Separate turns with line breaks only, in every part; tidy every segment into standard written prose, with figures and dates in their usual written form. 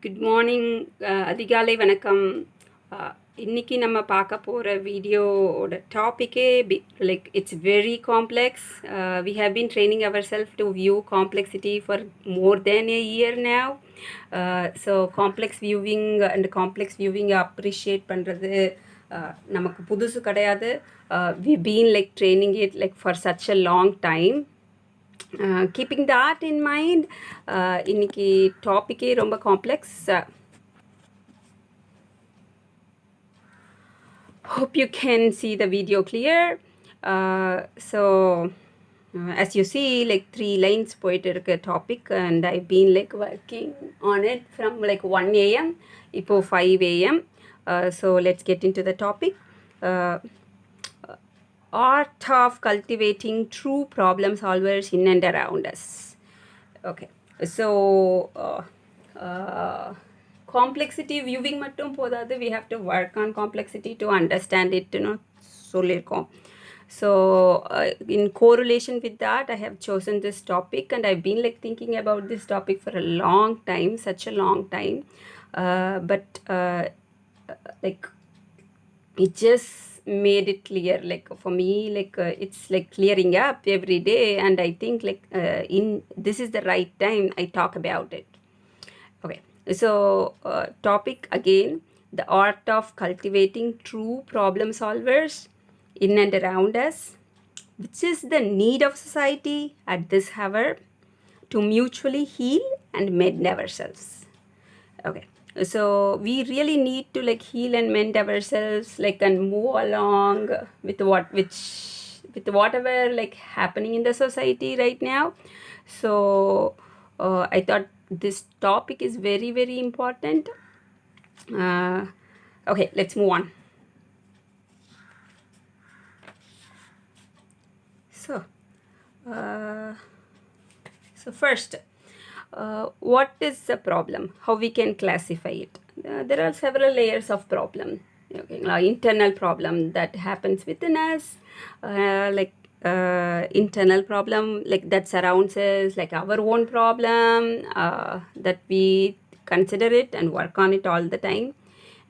Good morning, அதிகாலை வணக்கம். இன்னைக்கு நம்ம பார்க்க போகிற வீடியோவோட டாப்பிக்கே like it's very complex. We have been training our self to view complexity for more than a year now. So complex viewing and complex வியூவிங்கை அப்ரிஷியேட் பண்ணுறது நமக்கு புதுசு கிடையாது. We been like training it like for such a long time. Keeping that in mind, இன்னைக்கு டாப்பிக்கே ரொம்ப complex. Hope you can see the video clear. So as you see, like 3 lines போயிட்டு இருக்க topic, and I've been like working on it from like 1 a.m. இப்போ 5 a.m. So let's get into the topic. Art of cultivating true problem solvers in and around us. Okay, so complexity viewing மட்டும் போதாது, we have to work on complexity to understand it, சொல்லியிருக்கோம். So in correlation with that, I have chosen this topic, and I've been like thinking about this topic for a long time, such a long time, but like it just made it clear, like for me, like it's like clearing up every day, and I think like in this is the right time I talk about it. Okay, so topic again, the art of cultivating true problem solvers in and around us, which is the need of society at this hour to mutually heal and mend ourselves. Okay, so we really need to like heal and mend ourselves, like, and move along with whatever like happening in the society right now. So I thought this topic is very, very important. Okay, let's move on. So first, what is the problem? How we can classify it? There are several layers of problem. Okay, internal problem that happens within us, like internal problem like that surrounds us, like our own problem, that we consider it and work on it all the time.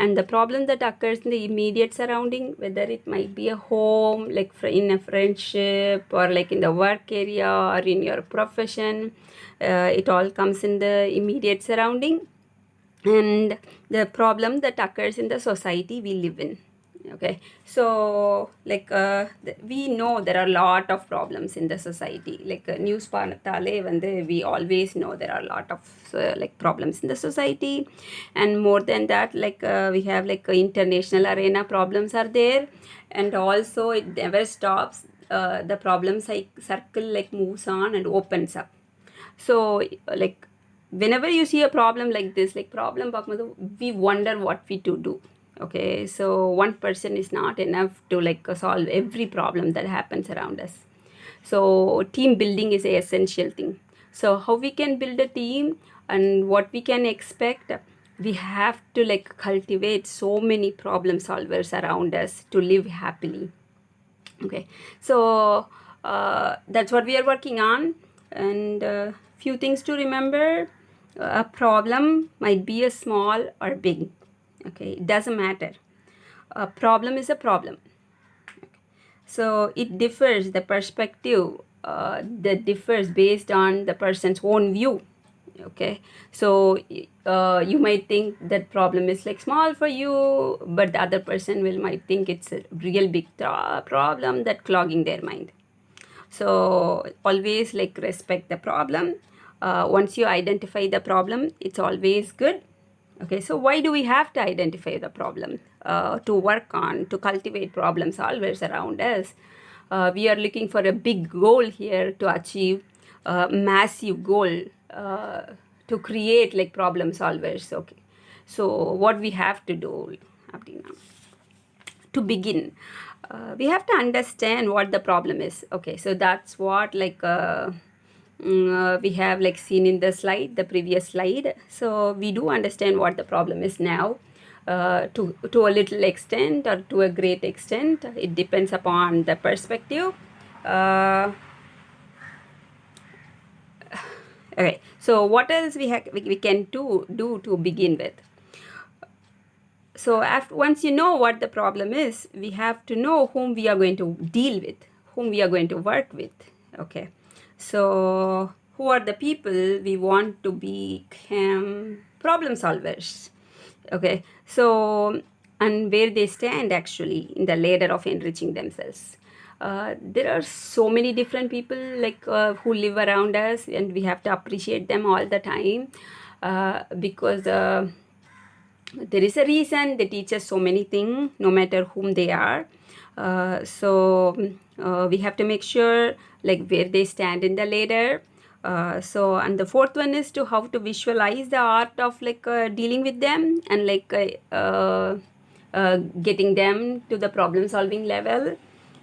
And the problem that occurs in the immediate surrounding, whether it might be a home, like in a friendship, or like in the work area, or in your profession, it all comes in the immediate surrounding. And the problem that occurs in the society we live in. Okay, so like we know there are a lot of problems in the society, like news paanathale vande we always know there are a lot of like problems in the society. And more than that, like we have like international arena problems are there, and also it never stops. The problem circle like moves on and opens up. So like whenever you see a problem like this, like problem we wonder what we to do. Okay, so one person is not enough to like solve every problem that happens around us. So team building is an essential thing. So how we can build a team and what we can expect, we have to like cultivate so many problem solvers around us to live happily. Okay, so that's what we are working on. And few things to remember: a problem might be a small or big. Okay, it doesn't matter. A problem is a problem. Okay. So it differs, the perspective that differs based on the person's own view. Okay, so you might think that problem is like small for you, but the other person might think it's a real big problem that clogging their mind. So always like respect the problem. Once you identify the problem, it's always good. Okay, so why do we have to identify the problem to work on, to cultivate problem solvers around us? We are looking for a big goal here to achieve a massive goal, to create like problem solvers. Okay, so what we have to do to begin, we have to understand what the problem is. Okay, so that's what like we have like seen in the slide, the previous slide. So we do understand what the problem is now, to a little extent or to a great extent. It depends upon the perspective. Okay, so what else we can do to begin with? So after, once you know what the problem is, we have to know whom we are going to deal with, whom we are going to work with. Okay, so who are the people we want to become problem solvers? Okay, so and where they stand actually in the ladder of enriching themselves. There are so many different people who live around us, and we have to appreciate them all the time, because there is a reason they teach us so many things, no matter whom they are. We have to make sure where they stand in the ladder. And the fourth one is to how to visualize the art of dealing with them, and getting them to the problem solving level.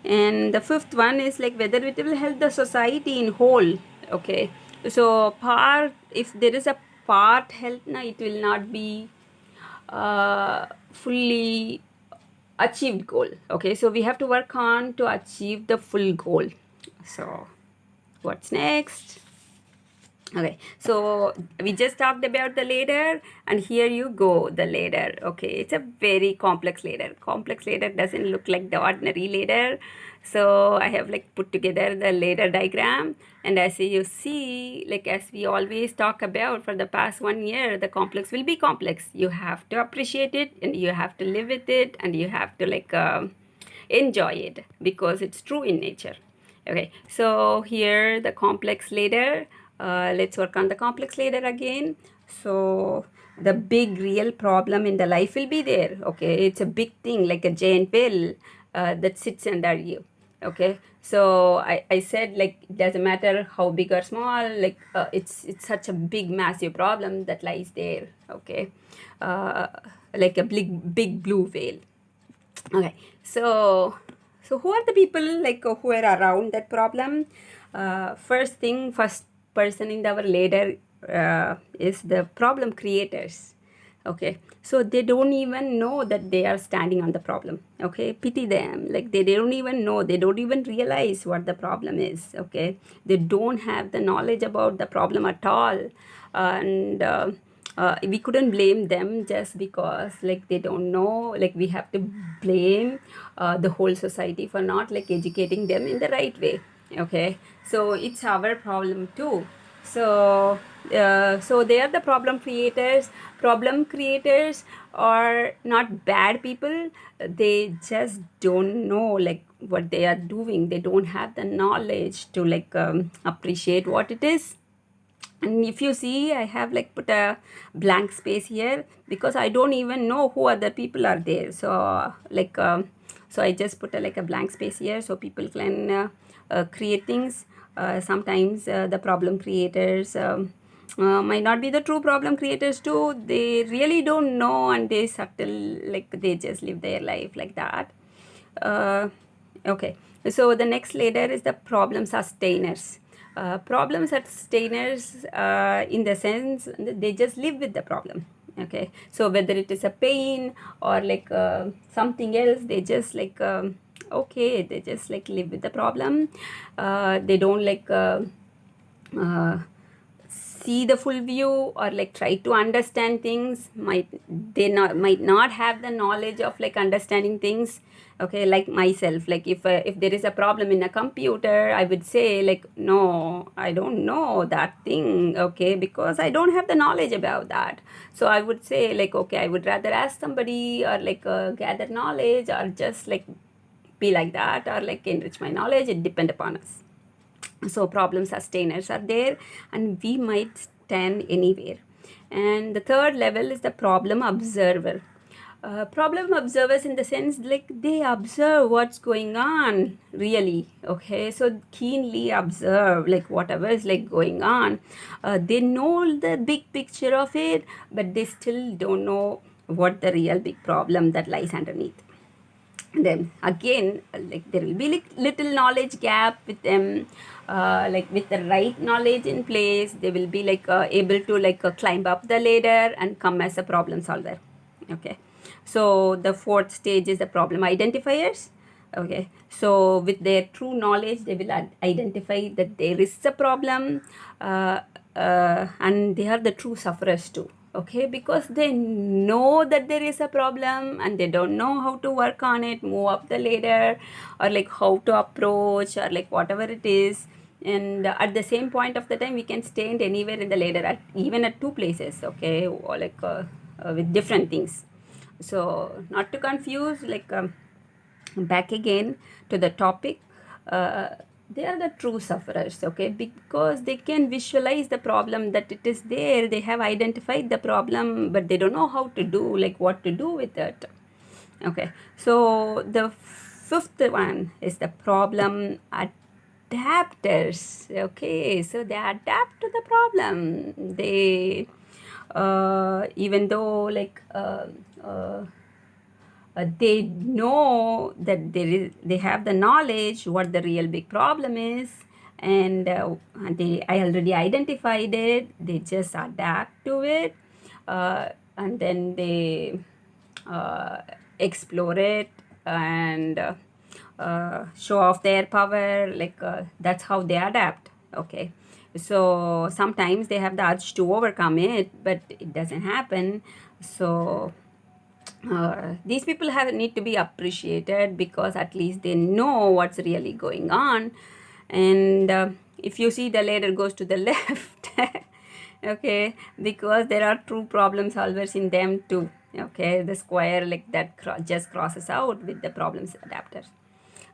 And the fifth one is whether it will help the society in whole. Okay, so part, if there is a part help, it will not be fully achieved goal. Okay, so we have to work on to achieve the full goal. So what's next? Okay, so we just talked about the ladder, and here you go, the ladder. Okay, it's a very complex ladder. Complex ladder doesn't look like the ordinary ladder. So I have put together the ladder diagram, and as you see, as we always talk about for the past 1 year, the complex will be complex. You have to appreciate it, and you have to live with it, and you have to enjoy it, because it's true in nature. Okay, so here the complex ladder. Let's work on the complex ladder again. So the big real problem in the life will be there. Okay, it's a big thing, like a giant whale that sits under you. Okay, so I said it doesn't matter how big or small, it's such a big massive problem that lies there. Okay, uh, like a big blue whale. Okay, so who are the people who are around that problem? First person in our ladder is the problem creators. Okay, so they don't even know that they are standing on the problem. Okay, pity them. They don't even know, they don't even realize what the problem is. Okay, they don't have the knowledge about the problem at all. And we couldn't blame them just because they don't know. We have to blame the whole society for not educating them in the right way. Okay, so it's our problem too. So they are the problem creators. Problem creators are not bad people. They just don't know what they are doing. They don't have the knowledge to appreciate what it is. And if you see, I have put a blank space here, because I don't even know who other people are there. So I just put a blank space here, so people can create things. Sometimes the problem creators might not be the true problem creators too. They really don't know, and they subtle, they just live their life like that. uh, okay, so the next layer is the problem sustainers. Problem sustainers, in the sense they just live with the problem. Okay, so whether it is a pain or something else, they just okay, they just live with the problem. They don't uh, see the full view, or try to understand things. Might not have the knowledge of understanding things. Okay, like myself, if there is a problem in a computer, I would say no, I don't know that thing. Okay, because I don't have the knowledge about that. So I would say okay, I would rather ask somebody, or gather knowledge, or just be like that, or enrich my knowledge. It depend upon us. So problem sustainers are there, and we might stand anywhere. And the third level is the problem observer. Problem observers, in the sense they observe what's going on really. Okay, so keenly observe whatever is going on. They know the big picture of it, but they still don't know what the real big problem that lies underneath. Then again, there will be little knowledge gap with them. With the right knowledge in place, they will be able to climb up the ladder and come as a problem solver. Okay, so the fourth stage is the problem identifiers. Okay, so with their true knowledge, they will identify that there is a problem. and they are the true sufferers too. Okay, because they know that there is a problem and they don't know how to work on it, move up the ladder, or like how to approach, or like whatever it is. And at the same point of the time, we can stand anywhere in the ladder, even at two places, okay, or like with different things. So not to confuse, like back again to the topic, uh, they are the true sufferers, okay, because they can visualize the problem that it is there, they have identified the problem, but they don't know how to do, like what to do with it. Okay, so the fifth one is the problem adapters. Okay, so they adapt to the problem. They even though like they know that they have the knowledge what the real big problem is, and I already identified it, they just adapt to it, and then they uh, explore it, and show off their power, like that's how they adapt. Okay, so sometimes they have the urge to overcome it, but it doesn't happen. So these people have need to be appreciated, because at least they know what's really going on. And if you see, the ladder goes to the left. Okay, because there are true problem solvers in them too. Okay, the square like that just crosses out with the problems adapters.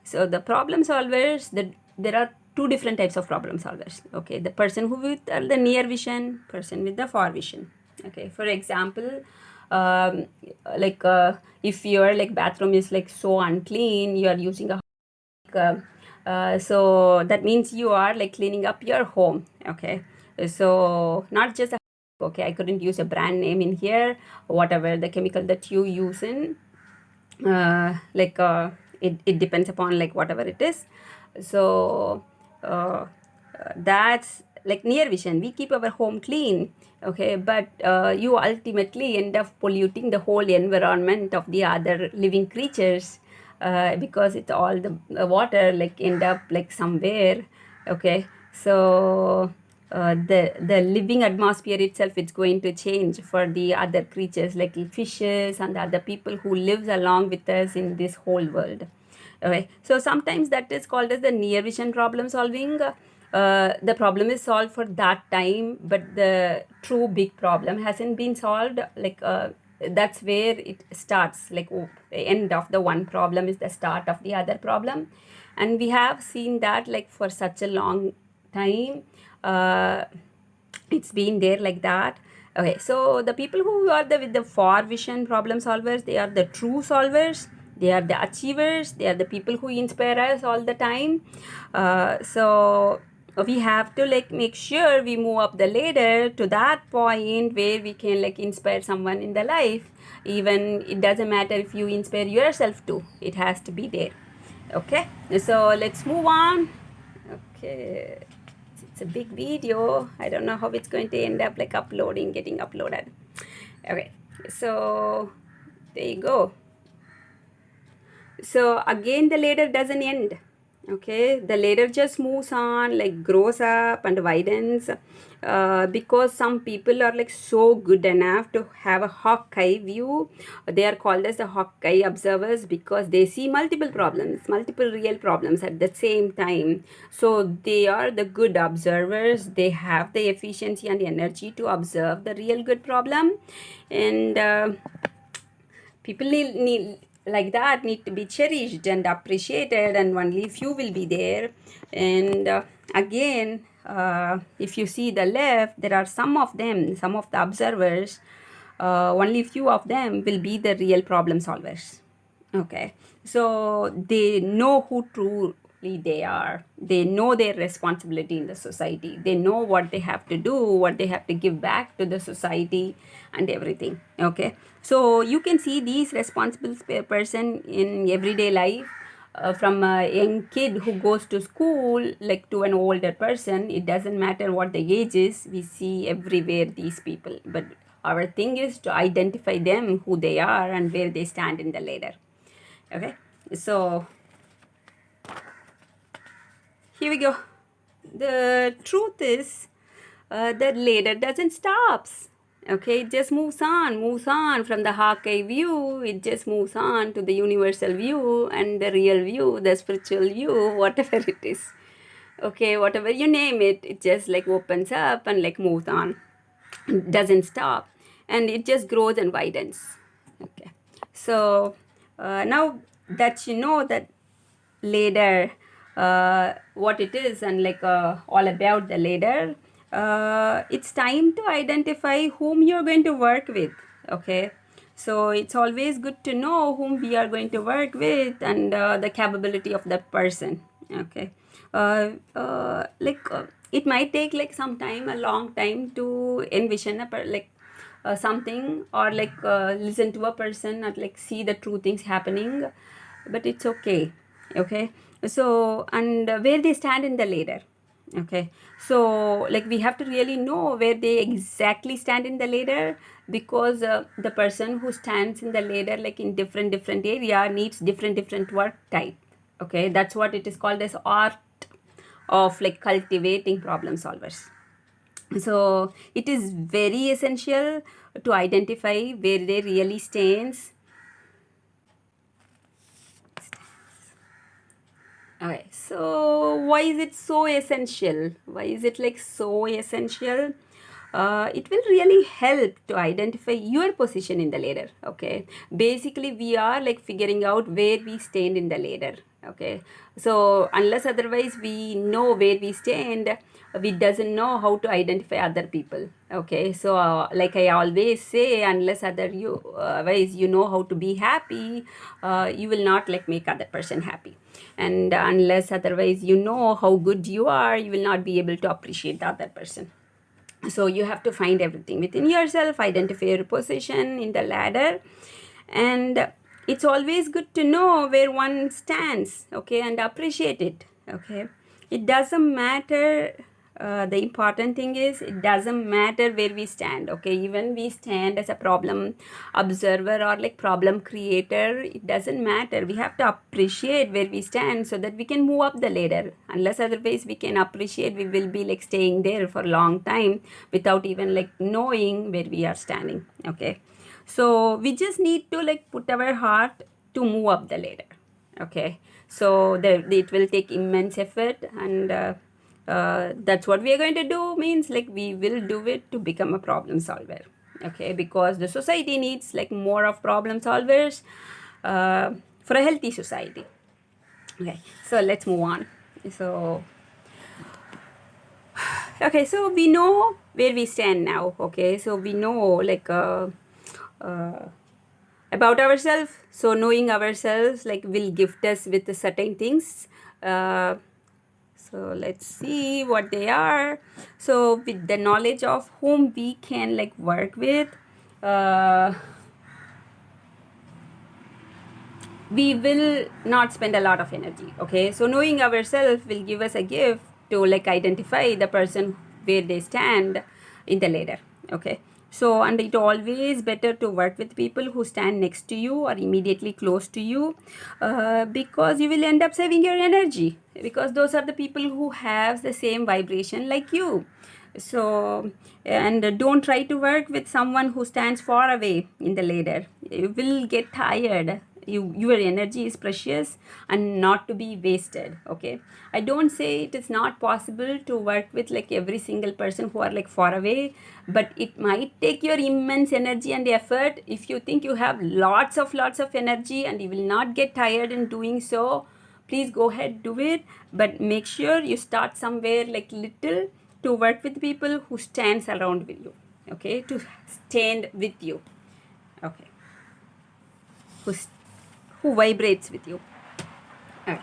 So the problem solvers, there are two different types of problem solvers. Okay, the person who with the near vision, person with the far vision. Okay, for example, um, like if your like bathroom is like so unclean, you are using a uh, so that means you are like cleaning up your home. Okay, so not just a, okay, I couldn't use a brand name in here, whatever the chemical that you use in, like it depends upon like whatever it is. So that's like near vision, we keep our home clean. Okay, but you ultimately end up polluting the whole environment of the other living creatures, because it's all the water like end up like somewhere. Okay, so the living atmosphere itself, it's going to change for the other creatures like fishes and the other people who lives along with us in this whole world. Okay, so sometimes that is called as the near vision problem solving. The problem is solved for that time, but the true big problem hasn't been solved. Like that's where it starts. Like the end of the one problem is the start of the other problem, and we have seen that like for such a long time. It's been there like that. Okay, so the people who are with the far vision problem solvers, they are the true solvers, they are the achievers, they are the people who inspire us all the time. So we have to like make sure we move up the ladder to that point where we can like inspire someone in the life. Even it doesn't matter if you inspire yourself too, it has to be there. Okay, so let's move on. Okay, it's a big video. I don't know how it's going to end up like getting uploaded. Okay, so there you go. So again, the ladder doesn't end. Okay, the ladder just moves on, like grows up and widens, because some people are like so good enough to have a Hawkeye view. They are called as the Hawkeye observers, because they see multiple real problems at the same time. So they are the good observers, they have the efficiency and the energy to observe the real good problem. And people need like that need to be cherished and appreciated, and only few will be there. And again, if you see the left, there are some of the observers, only few of them will be the real problem solvers. Okay, so they know who truly they are, they know their responsibility in the society, they know what they have to do, what they have to give back to the society and everything. Okay, so you can see these responsible person in everyday life, from a young kid who goes to school like to an older person. It doesn't matter what the age is, we see everywhere these people, but our thing is to identify them, who they are and where they stand in the ladder. Okay, so here we go. The truth is, the ladder doesn't stops. Okay, it just moves on from the Hawkeye view. It just moves on to the universal view and the real view, the spiritual view, whatever it is. Okay, whatever you name it, it just like opens up and like moves on, doesn't stop, and it just grows and widens. Okay, so now that you know that ladder, what it is, and like all about the ladder, it's time to identify whom you're going to work with. Okay, so it's always good to know whom we are going to work with and the capability of that person. Okay, it might take like some time, a long time, to envision something, or like listen to a person, or like see the true things happening, but it's okay. Okay, so and where they stand in the ladder. Okay, so like we have to really know where they exactly stand in the ladder, because the person who stands in the ladder like in different area needs different work type. Okay, that's what it is called as art of like cultivating problem solvers. So it is very essential to identify where they really stands. Okay, so why is it so essential? Why is it like so essential? It will really help to identify your position in the ladder. Okay, basically we are like figuring out where we stand in the ladder. Okay, so unless otherwise we know where we stand, we doesn't know how to identify other people. Okay, so like I always say, unless otherwise you know how to be happy, you will not like make other person happy, and unless otherwise you know how good you are, you will not be able to appreciate the other person. So you have to find everything within yourself, identify your position in the ladder, and it's always good to know where one stands. Okay, and appreciate it. Okay, it doesn't matter, the important thing is it doesn't matter where we stand. Okay, even we stand as a problem observer or like problem creator, it doesn't matter. We have to appreciate where we stand so that we can move up the ladder. Unless otherwise we can appreciate, we will be like staying there for a long time without even like knowing where we are standing. Okay, so we just need to like put our heart to move up the ladder. Okay, so it will take immense effort, and that's what we are going to do. Means like we will do it to become a problem solver. Okay, because the society needs like more of problem solvers for a healthy society. Okay, so let's move on. So okay, so we know where we stand now. Okay, so we know like uh, about ourselves. So knowing ourselves like will gift us with certain things. uh, so let's see what they are. So with the knowledge of whom we can like work with, uh, we will not spend a lot of energy. Okay, so knowing ourselves will give us a gift to like identify the person where they stand in the ladder. Okay, so and it always better to work with people who stand next to you or immediately close to you, because you will end up saving your energy, because those are the people who have the same vibration like you. So and don't try to work with someone who stands far away in the ladder. You will get tired. Your energy is precious and not to be wasted. Okay, I don't say it is not possible to work with like every single person who are like far away, but it might take your immense energy and effort. If you think you have lots of energy and you will not get tired in doing so, please go ahead, do it, but make sure you start somewhere like little, to work with people who stands around with you. Okay, to stand with you. Okay, who who vibrates with you. Okay.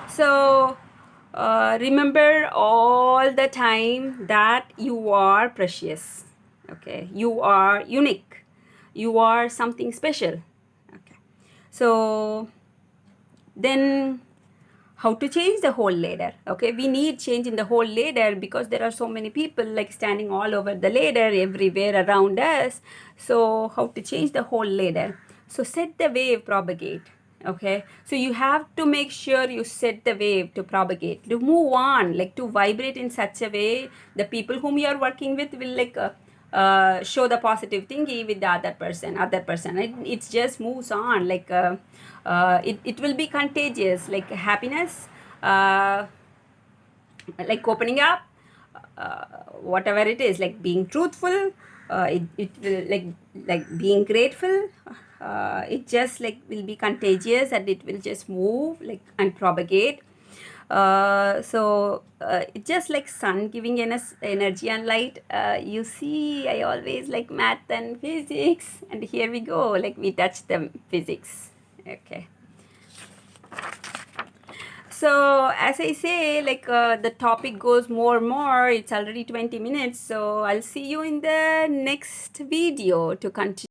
So remember all the time that you are precious. Okay, you are unique. You are something special. Okay, so then how to change the whole ladder. Okay, we need change in the whole ladder because there are so many people like standing all over the ladder everywhere around us. So how to change the whole ladder? So set the wave, propagate. Okay, so you have to make sure you set the wave to propagate, to move on, like to vibrate in such a way the people whom you are working with will like show the positive thingy with the other person. It just moves on, like it will be contagious, like happiness, uh, like opening up, whatever it is, like being truthful, it will like being grateful, it just like will be contagious and it will just move like and propagate. It's just like sun giving us energy and light. You see, I always like math and physics, and here we go, like we touch the physics. Okay. So as I say, like the topic goes more. It's already 20 minutes. So I'll see you in the next video to continue.